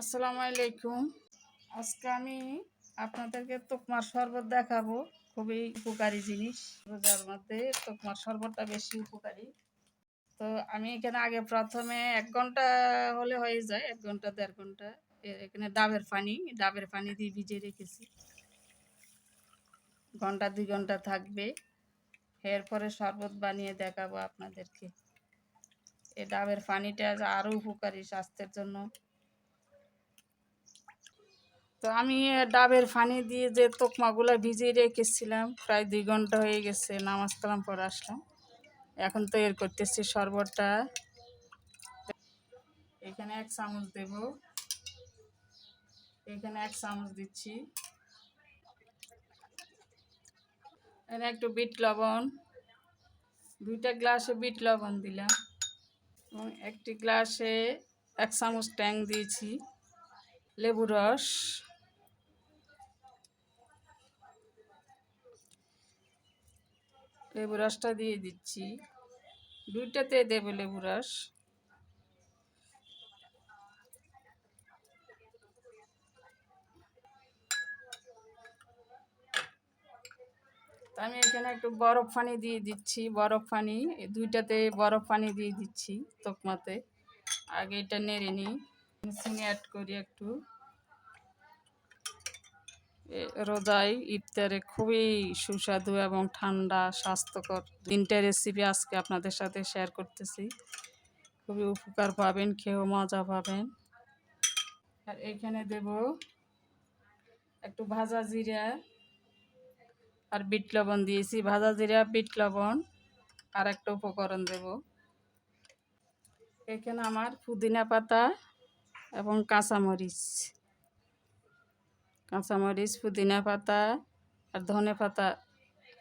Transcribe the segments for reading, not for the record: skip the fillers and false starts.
আসসালামু আলাইকুম। আজকে আমি আপনাদেরকে তোকমার শরবত দেখাবো। খুবই উপকারী জিনিস। রোজার মধ্যে তোকমার শরবতটা বেশি উপকারী। তো আমি এখানে আগে প্রথমে 1 ঘন্টা হলে হয়ে যায়, 1 ঘন্টা 1.5 ঘন্টা। এখানে ডাবের পানি দিয়ে ভিজিয়ে রেখেছি। ঘন্টা 2 ঘন্টা থাকবে। এরপরে শরবত বানিয়ে দেখাবো আপনাদেরকে। এই ডাবের পানিটা আরও উপকারী স্বাস্থ্যের জন্য। তো আমি ডাবের পানি দিয়ে যে তোকমাগুলো ভিজিয়ে রেখেছিলাম প্রায় 2 ঘন্টা হয়ে গেছে, নামাজ কালাম পরে আসলাম। এখন তৈরি করতেছি শরবতটা। এখানে 1 চামচ দেব, এখানে 1 চামচ দিচ্ছি। এখানে একটু বিট লবণ, 2টা গ্লাসে বিট লবণ দিলাম এবং একটি গ্লাসে 1 চামচ ট্যাং দিয়েছি। লেবু রস, লেবু রসটা দিয়ে দিচ্ছি। 2টাতে দেবো লেবু রস। আমি এখানে একটু বরফ পানি দিয়ে দিচ্ছি। বরফ পানি, 2টাতে বরফ পানি দিয়ে দিচ্ছি তোকমাতে। আগে এটা নেড়ে নিই, চিনি অ্যাড করি একটু। রোজায় ইফতারে খুবই সুস্বাদু এবং ঠান্ডা স্বাস্থ্যকর 3টা রেসিপি আজকে আপনাদের সাথে শেয়ার করতেছি। খুবই উপকার পাবেন, খেয়েও মজা পাবেন। আর এখানে দেব একটু ভাজা জিরা আর বিট লবণ দিয়েছি। ভাজা জিরা, বিট লবণ আর একটা উপকরণ দেব। এখানে আমার পুদিনা পাতা এবং কাঁচামরিচ, পুদিনা পাতা আর ধনে পাতা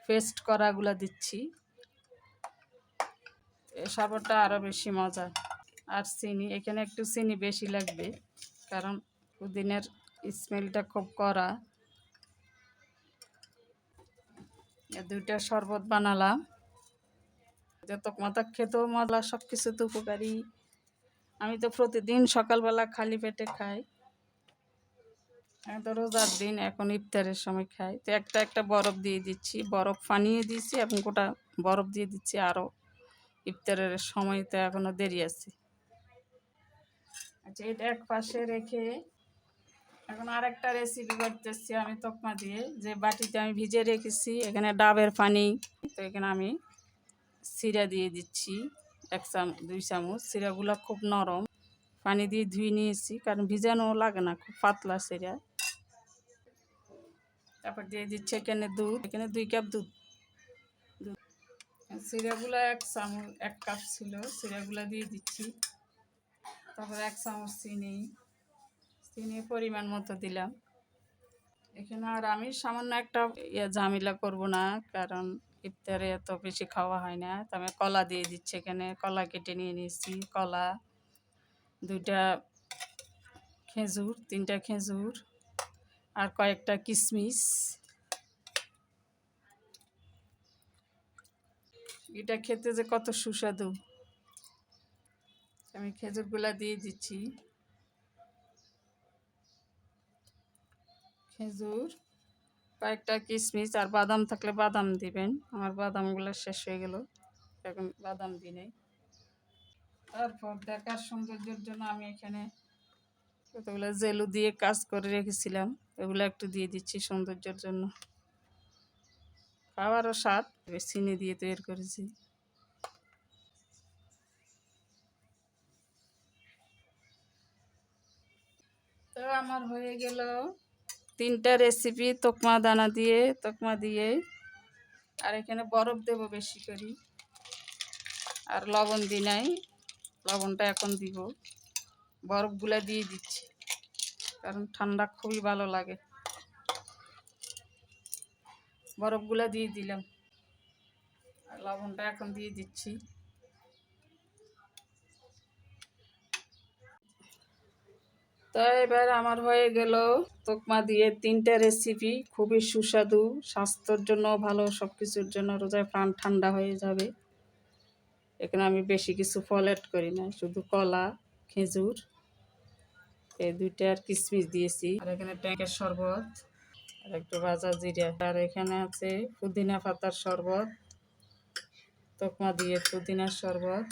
পেস্ট করাগুলো দিচ্ছি। এই শরবতটা আরও বেশি মজা। আর চিনি, এখানে একটু চিনি বেশি লাগবে কারণ পুদিনার স্মেলটা খুব কড়া। 2টা শরবত বানালাম। তোকমাটা খেতেও মজা, সব কিছু তো উপকারী। আমি তো প্রতিদিন সকালবেলা খালি পেটে খাই। তো রোজার দিন, এখন ইফতারের সময় খাই। তো একটা বরফ দিয়ে দিচ্ছি, বরফ ফানিয়ে দিচ্ছি এবং গোটা বরফ দিয়ে দিচ্ছি। আরও ইফতারের সময় তো এখনও দেরি আছে। আচ্ছা, এটা এক পাশে রেখে এখন আরেকটা রেসিপি করতেছি আমি তোকমা দিয়ে। যে বাটিতে আমি ভিজে রেখেছি, এখানে ডাবের পানি। তো এখানে আমি সিরা দিয়ে দিচ্ছি 2 চামচ। সিরাগুলো খুব নরম, পানি দিয়ে ধুয়ে নিয়েছি কারণ ভিজানো লাগে না, খুব পাতলা সিরা। তারপর দিয়ে দিচ্ছি এখানে দুধ, এখানে 2 কাপ দুধ। সিরাগুলো 1 কাপ ছিল, সিরাগুলো দিয়ে দিচ্ছি। তারপর 1 চামচ চিনি পরিমাণ মতো দিলাম। এখানে আর আমি সামান্য একটা ঝামেলা করব না, কারণ ইফতারে এত বেশি খাওয়া হয় না। তো আমি কলা দিয়ে দিচ্ছি। এখানে কলা কেটে নিয়ে নিয়েছি। কলা, 2টা খেজুর, 3টা খেজুর আর কয়েকটা কিশমিশ। এটা খেতে যে কত সুস্বাদু। আমি খেজুরগুলা দিয়ে দিচ্ছি। খেজুর, কয়েকটা কিশমিশ আর বাদাম থাকলে বাদাম দিবেন। আমার বাদামগুলো শেষ হয়ে গেল, এখন বাদাম দিই নাই। তারপর দেখার সৌন্দর্যের জন্য আমি এখানে কতগুলো জেলু দিয়ে কাজ করে রেখেছিলাম, এগুলো একটু দিয়ে দিচ্ছি সৌন্দর্যের জন্য। খাবারও স্বাদ, চিনি দিয়ে তৈরি করেছি। তো আমার হয়ে গেল 3টা রেসিপি তোকমা দিয়ে। আর এখানে বরফ দেব বেশি করে। আর লবণ দিই নাই, লবণটা এখন দিব। বরফগুলা দিয়ে দিচ্ছি কারণ ঠান্ডা খুবই ভালো লাগে। বরফগুলা দিয়ে দিলাম আর লবণটা এখন দিয়ে দিচ্ছি। তো এবার আমার হয়ে গেল তোকমা দিয়ে 3টা রেসিপি। খুবই সুস্বাদু, স্বাস্থ্যের জন্য ভালো, সব কিছুর জন্য। রোজায় প্রাণ ঠান্ডা হয়ে যাবে। এখানে আমি বেশি কিছু ফল অ্যাড করি না, শুধু কলা, খেজুর এই দুইটা আর কিশমিশ দিয়েছি। আর এখানে ট্যাঙ্কের শরবত আর একটু ভাজা জিরা। আর এখানে আছে পুদিনা পাতার শরবত, তকমা দিয়ে পুদিনার শরবত।